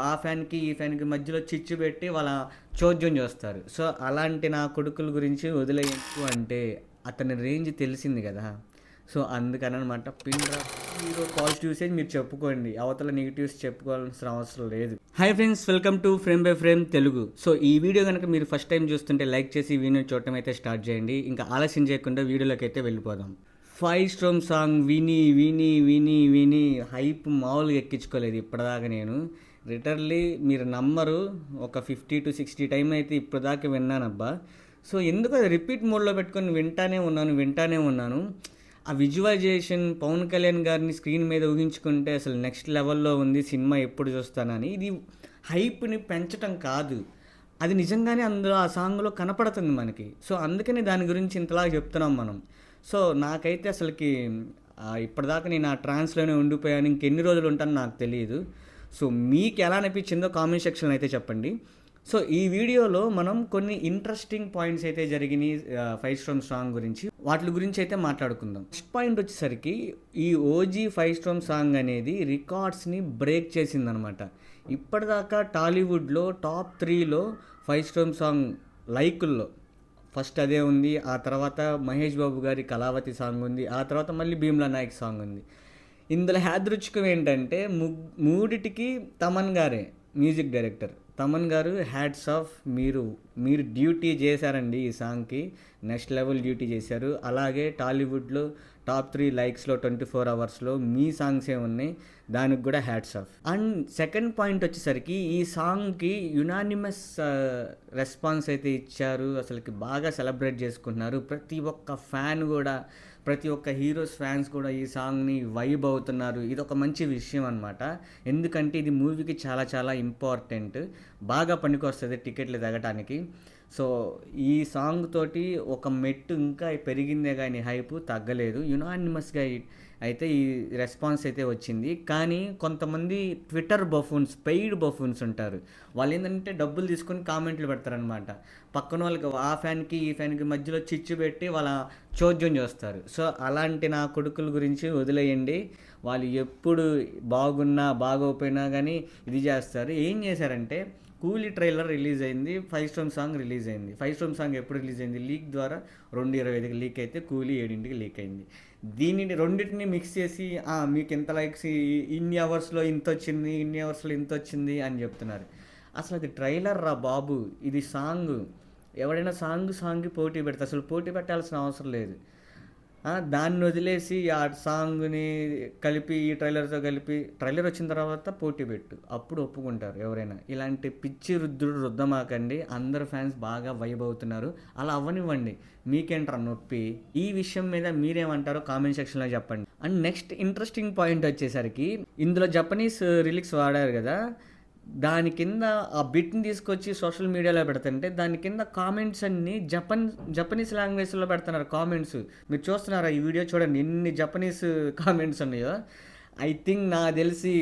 ఆ ఫ్యాన్‌కి, ఈ ఫ్యాన్‌కి మధ్యలో చిచ్చు పెట్టి వాళ్ళ చోద్యం చూస్తారు. సో, అలాంటి నా కొడుకుల గురించి వదిలేయకు అంటే అతని రేంజ్ తెలిసింది గదా! సో, అందుకననమాట. పిన్ డ్రాప్ హీరో పాజిటివ్సే మీరు చెప్పుకోండి. అవతల నెగెటివ్స్ చెప్పుకోవాల్సిన అవసరం లేదు. Hi friends, welcome to frame by frame Telugu. So, ఈ వీడియో గనుక మీరు ఫస్ట్ టైం చూస్తుంటే లైక్ చేసి ఈ వీడియోని చూడటం అయితే స్టార్ట్ చేయండి. ఇంకా ఆలస్యం చేయకుండా వీడియోలోకైతే వెళ్ళిపోదాం. ఫైవ్ స్ట్రోమ్ సాంగ్ విని విని విని విని హైప్ మామూలుగా ఎక్కించుకోలేదు ఇప్పటిదాకా నేను. లిటరల్లీ మీరు నమ్మరు, ఒక 50 to 60 టైం అయితే ఇప్పటిదాకా విన్నానబ్బా. సో ఎందుకు అది రిపీట్ మోడ్లో పెట్టుకొని వింటానే ఉన్నాను. ఆ విజువలైజేషన్ పవన్ కళ్యాణ్ గారిని స్క్రీన్ మీద ఊహించుకుంటే అసలు నెక్స్ట్ లెవెల్లో ఉంది సినిమా, ఎప్పుడు చూస్తానని. ఇది హైప్ని పెంచటం కాదు, అది నిజంగానే అందులో ఆ సాంగ్లో కనపడుతుంది మనకి. సో అందుకని దాని గురించి ఇంతలా చెప్తున్నాం మనం. సో నాకైతే అసలుకి ఇప్పటిదాకా నేను ఆ ట్రాన్స్లోనే ఉండిపోయాను. ఇంకెన్ని రోజులు ఉంటానో నాకు తెలియదు. సో మీకు ఎలా అనిపించిందో కామెంట్ సెక్షన్లో అయితే చెప్పండి. సో ఈ వీడియోలో మనం కొన్ని ఇంట్రెస్టింగ్ పాయింట్స్ అయితే జరిగినాయి ఫైవ్ స్ట్రోమ్ సాంగ్ గురించి, వాటి గురించి అయితే మాట్లాడుకుందాం. ఫస్ట్ పాయింట్ వచ్చేసరికి ఈ ఓజీ ఫైవ్ స్ట్రోమ్ సాంగ్ అనేది రికార్డ్స్ని బ్రేక్ చేసిందనమాట. ఇప్పటిదాకా టాలీవుడ్లో టాప్ 3లో ఫైవ్ స్ట్రోమ్ సాంగ్ లైకుల్లో ఫస్ట్ అదే ఉంది. ఆ తర్వాత మహేష్ బాబు గారి కళావతి సాంగ్ ఉంది. ఆ తర్వాత మళ్ళీ భీమ్లా నాయక్ సాంగ్ ఉంది. ఇందులో యాదృచ్ఛికం ఏంటంటే మూడిటికి తమన్ గారే మ్యూజిక్ డైరెక్టర్. తమన్ గారు హ్యాట్స్ ఆఫ్, మీరు డ్యూటీ చేశారండి ఈ సాంగ్కి, నెక్స్ట్ లెవెల్ డ్యూటీ చేశారు. అలాగే టాలీవుడ్లో టాప్ 3 లైక్స్లో 24 అవర్స్లో మీ సాంగ్సే ఉన్నాయి, దానికి కూడా hats off. And second point వచ్చేసరికి ఈ సాంగ్కి యునానిమస్ రెస్పాన్స్ అయితే ఇచ్చారు. అసలుకి బాగా సెలబ్రేట్ చేసుకుంటున్నారు. ప్రతి ఒక్క ఫ్యాన్ కూడా, ప్రతి ఒక్క హీరోస్ ఫ్యాన్స్ కూడా ఈ సాంగ్ని వైబ్ అవుతున్నారు. ఇది ఒక మంచి విషయం అనమాట. ఎందుకంటే ఇది మూవీకి చాలా చాలా ఇంపార్టెంట్, బాగా పనికొస్తుంది టికెట్లు తగ్గటానికి. సో ఈ సాంగ్ తోటి ఒక మెట్టు ఇంకా పెరిగిందే కానీ హైప్ తగ్గలేదు. యునానిమస్గా అయితే ఈ రెస్పాన్స్ అయితే వచ్చింది. కానీ కొంతమంది ట్విట్టర్ బఫూన్స్, పెయిడ్ బఫూన్స్ ఉంటారు. వాళ్ళు ఏంటంటే డబ్బులు తీసుకొని కామెంట్లు పెడతారనమాట. పక్కన వాళ్ళకి, ఆ ఫ్యాన్కి ఈ ఫ్యాన్కి మధ్యలో చిచ్చు పెట్టి వాళ్ళ చోద్యం చేస్తారు. సో అలాంటి నా కొడుకుల గురించి వదిలేయండి. వాళ్ళు ఎప్పుడు బాగున్నా బాగోపోయినా కానీ ఇది చేస్తారు. ఏం చేశారంటే, కూలీ ట్రైలర్ రిలీజ్ అయింది, ఫైవ్ స్ట్రోమ్ సాంగ్ రిలీజ్ అయింది. ఫైవ్ స్ట్రోమ్ సాంగ్ ఎప్పుడు రిలీజ్ అయింది? లీక్ ద్వారా 2:25కి లీక్ అయితే కూలీ 7ంటికి లీక్ అయింది. దీనిని రెండింటిని మిక్స్ చేసి మీకు ఎంత లైక్స్, ఇన్ని అవర్స్లో ఇంత వచ్చింది, ఇన్ని అవర్స్లో ఇంత వచ్చింది అని చెప్తున్నారు. అసలు అది ట్రైలర్ రా బాబు, ఇది సాంగ్. ఎవడైనా సాంగ్కి పోటీ పెడతారు, అసలు పోటీ పెట్టాల్సిన అవసరం లేదు. దాన్ని వదిలేసి ఆ సాంగ్ని కలిపి ఈ ట్రైలర్తో కలిపి, ట్రైలర్ వచ్చిన తర్వాత పోటీ పెట్టు, అప్పుడు ఒప్పుకుంటారు ఎవరైనా. ఇలాంటి పిచ్చి రుద్దమాకండి. అందరు ఫ్యాన్స్ బాగా వైబ్ అవుతున్నారు, అలా అవ్వనివ్వండి. మీకేంట్రా నొప్పి? ఈ విషయం మీద మీరేమంటారో కామెంట్ సెక్షన్లో చెప్పండి. అండ్ నెక్స్ట్ ఇంట్రెస్టింగ్ పాయింట్ వచ్చేసరికి, ఇందులో జపనీస్ రిలిక్స్ వాడారు కదా, దాని కింద ఆ బిట్ని తీసుకొచ్చి సోషల్ మీడియాలో పెడుతుంటే దాని కింద కామెంట్స్ అన్నీ జపనీస్ లాంగ్వేజ్లో పెడుతున్నారు కామెంట్స్. మీరు చూస్తున్నారా ఈ వీడియో? చూడండి ఎన్ని జపనీస్ కామెంట్స్ ఉన్నాయో. ఐ థింక్ నాకు తెలిసి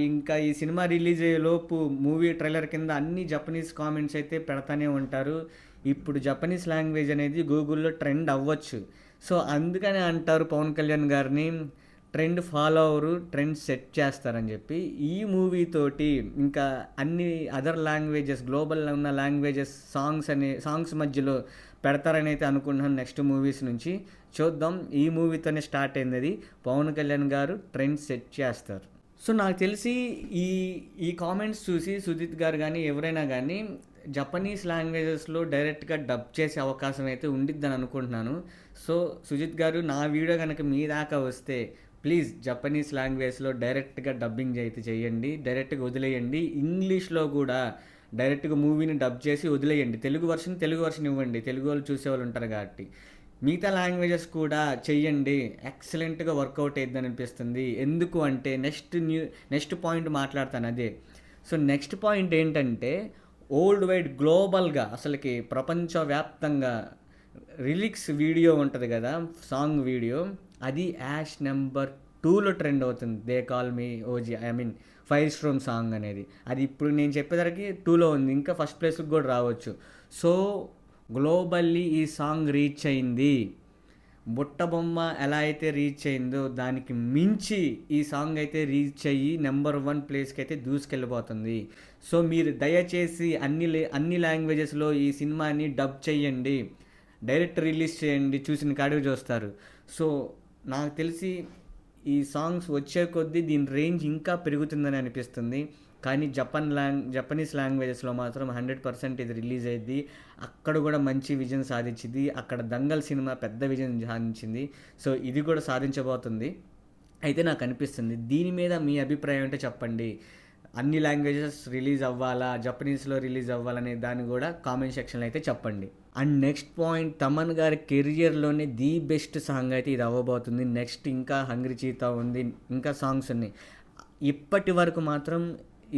ఇంకా ఈ సినిమా రిలీజ్ అయ్యేలోపు మూవీ ట్రైలర్ కింద అన్ని జపనీస్ కామెంట్స్ అయితే పెడతానే ఉంటారు. ఇప్పుడు జపనీస్ లాంగ్వేజ్ అనేది గూగుల్లో ట్రెండ్ అవ్వచ్చు. సో అందుకనే అంటారు పవన్ కళ్యాణ్ గారిని trend follow hour, trend set చేస్తారని చెప్పి. ఈ మూవీ తోటి ఇంకా అన్ని అదర్ లాంగ్వేజెస్, గ్లోబల్ ఉన్న లాంగ్వేజెస్ సాంగ్స్ మధ్యలో పెడతారని అయితే అనుకుంటున్నాను. నెక్స్ట్ మూవీస్ నుంచి చూద్దాం. ఈ మూవీతోనే స్టార్ట్ అయింది అది. పవన్ కళ్యాణ్ గారు ట్రెండ్ సెట్ చేస్తారు. సో నాకు తెలిసి ఈ కామెంట్స్ చూసి సుజిత్ గారు కానీ ఎవరైనా కానీ జపనీస్ లాంగ్వేజెస్లో డైరెక్ట్గా డబ్ చేసే అవకాశం అయితే ఉండిద్దని అనుకుంటున్నాను. సో సుజిత్ గారు, నా వీడియో కనుక మీ దాకా వస్తే ప్లీజ్ జపనీస్ లాంగ్వేజ్లో డైరెక్ట్గా డబ్బింగ్ అయితే చేయండి, డైరెక్ట్గా వదిలేయండి. ఇంగ్లీష్లో కూడా డైరెక్ట్గా మూవీని డబ్ చేసి వదిలేయండి. తెలుగు వర్షన్ ఇవ్వండి, తెలుగు వాళ్ళు చూసేవాళ్ళు ఉంటారు కాబట్టి. మిగతా లాంగ్వేజెస్ కూడా చెయ్యండి, ఎక్సలెంట్గా వర్కౌట్ అయ్యిద్దని అనిపిస్తుంది. ఎందుకు అంటే నెక్స్ట్ పాయింట్ మాట్లాడతాను అదే. సో నెక్స్ట్ పాయింట్ ఏంటంటే, వరల్డ్ వైడ్ గ్లోబల్గా అసలుకి ప్రపంచవ్యాప్తంగా రిలిక్స్ వీడియో ఉంటుంది కదా, సాంగ్ వీడియో, అది యాష్ నెంబర్ 2లో ట్రెండ్ అవుతుంది. They call me OG, I mean five storm song అనేది. అది ఇప్పుడు నేను చెప్పేసరికి 2లో ఉంది, ఇంకా ఫస్ట్ ప్లేస్కి కూడా రావచ్చు. సో గ్లోబల్లీ ఈ సాంగ్ రీచ్ అయింది. బుట్ట బొమ్మ ఎలా అయితే రీచ్ అయిందో దానికి మించి ఈ సాంగ్ అయితే రీచ్ అయ్యి నెంబర్ 1 ప్లేస్కి అయితే దూసుకెళ్ళిపోతుంది. సో మీరు దయచేసి అన్ని లాంగ్వేజెస్లో ఈ సినిమాని డబ్ చేయండి, డైరెక్ట్ రిలీజ్ చేయండి, చూసిన కాడికి చూస్తారు. సో నాకు తెలిసి ఈ సాంగ్స్ వచ్చే కొద్దీ దీని రేంజ్ ఇంకా పెరుగుతుందని అనిపిస్తుంది. కానీ జపనీస్ లాంగ్వేజెస్లో మాత్రం 100% ఇది రిలీజ్ అయ్యింది. అక్కడ కూడా మంచి విజయం సాధించింది. అక్కడ దంగల్ సినిమా పెద్ద విజయం సాధించింది. సో ఇది కూడా సాధించబోతుంది అయితే నాకు అనిపిస్తుంది. దీని మీద మీ అభిప్రాయం అంటే చెప్పండి. అన్ని లాంగ్వేజెస్ రిలీజ్ అవ్వాలా, జపనీస్లో రిలీజ్ అవ్వాలనే దాన్ని కూడా కామెంట్ సెక్షన్లో అయితే చెప్పండి. అండ్ నెక్స్ట్ పాయింట్, తమన్ గారి కెరియర్లోనే ది బెస్ట్ సాంగ్ అయితే ఇది అవ్వబోతుంది. నెక్స్ట్ ఇంకా హంగ్రీ చీతా ఉంది, ఇంకా సాంగ్స్ ఉన్నాయి. ఇప్పటి వరకు మాత్రం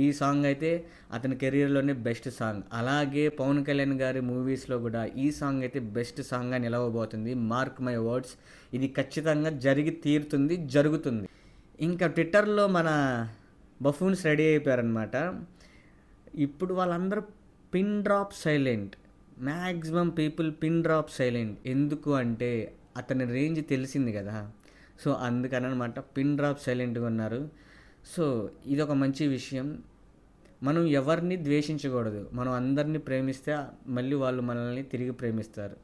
ఈ సాంగ్ అయితే అతని కెరియర్లోనే బెస్ట్ సాంగ్. అలాగే పవన్ కళ్యాణ్ గారి మూవీస్లో కూడా ఈ సాంగ్ అయితే బెస్ట్ సాంగ్గా నిలవబోతుంది. మార్క్ మై వర్డ్స్, ఇది ఖచ్చితంగా జరిగి తీరుతుంది, జరుగుతుంది. ఇంకా ట్విట్టర్లో మన బఫూన్స్ రెడీ అయిపోయారనమాట. ఇప్పుడు వాళ్ళందరూ pin drop silent, maximum people pin drop silent. ఎందుకు అంటే అతని రేంజ్ తెలిసింది కదా. సో అందుకనమాట పిన్ డ్రాప్ సైలెంట్గా ఉన్నారు. సో ఇదొక మంచి విషయం. మనం ఎవరిని ద్వేషించకూడదు, మనం అందరినీ ప్రేమిస్తే మళ్ళీ వాళ్ళు మనల్ని తిరిగి ప్రేమిస్తారు.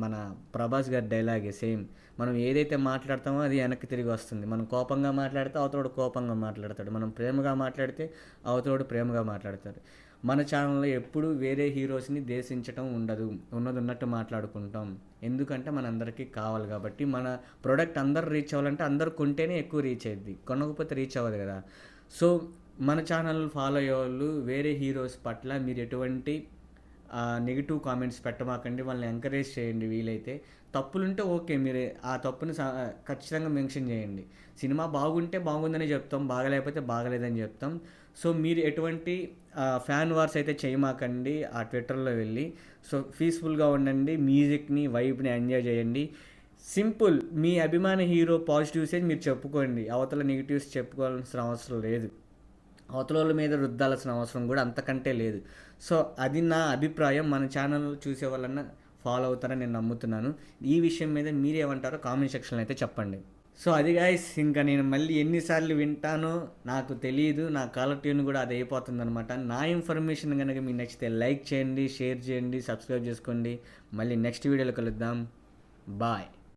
మన ప్రభాస్ గారి డైలాగే సేమ్. మనం ఏదైతే మాట్లాడతామో అది వెనక్కి తిరిగి వస్తుంది. మనం కోపంగా మాట్లాడితే అవతోడు కోపంగా మాట్లాడతాడు, మనం ప్రేమగా మాట్లాడితే అవతోడు ప్రేమగా మాట్లాడతాడు. మన ఛానల్లో ఎప్పుడు వేరే హీరోస్ని దేశించటం ఉండదు, ఉన్నది ఉన్నట్టు మాట్లాడుకుంటాం. ఎందుకంటే మనందరికీ కావాలి కాబట్టి. మన ప్రోడక్ట్ అందరు రీచ్ అవ్వాలంటే అందరు కొంటేనే ఎక్కువ రీచ్ అయ్యిద్ది, కొనకపోతే రీచ్ అవ్వదు కదా. సో మన ఛానల్ ఫాలో అయ్యే వాళ్ళు వేరే హీరోస్ పట్ల మీరు ఎటువంటి నెగిటివ్ కామెంట్స్ పెట్టమాకండి, వాళ్ళని ఎంకరేజ్ చేయండి. వీలైతే తప్పులుంటే ఓకే, మీరు ఆ తప్పుని ఖచ్చితంగా మెన్షన్ చేయండి. సినిమా బాగుంటే బాగుందని చెప్తాం, బాగలేకపోతే బాగలేదని చెప్తాం. సో మీరు ఎటువంటి ఫ్యాన్ వార్స్ అయితే చేయమాకండి ఆ ట్విట్టర్లో వెళ్ళి. సో పీస్ఫుల్గా ఉండండి, మ్యూజిక్ని వైబ్ని ఎంజాయ్ చేయండి. సింపుల్, మీ అభిమాన హీరో పాజిటివ్సే మీరు చెప్పుకోండి, అవతల నెగిటివ్స్ చెప్పుకోవాల్సిన అవసరం లేదు, అవతల వాళ్ళ మీద రుద్దాల్సిన అవసరం కూడా అంతకంటే లేదు. సో అది నా అభిప్రాయం. మన ఛానల్ చూసే వాళ్ళన్నా ఫాలో అవుతారని నేను నమ్ముతున్నాను. ఈ విషయం మీద మీరేమంటారో కామెంట్ సెక్షన్లో అయితే చెప్పండి. సో అది గైస్, ఇంకా నేను మళ్ళీ ఎన్నిసార్లు వింటానో నాకు తెలియదు. నా కాలర్ ట్యూన్ కూడా అది అయిపోతుంది అనమాట. నా ఇన్ఫర్మేషన్ కనుక మీకు నచ్చితే లైక్ చేయండి, షేర్ చేయండి, సబ్స్క్రైబ్ చేసుకోండి. మళ్ళీ నెక్స్ట్ వీడియోలో కలుద్దాం. బాయ్.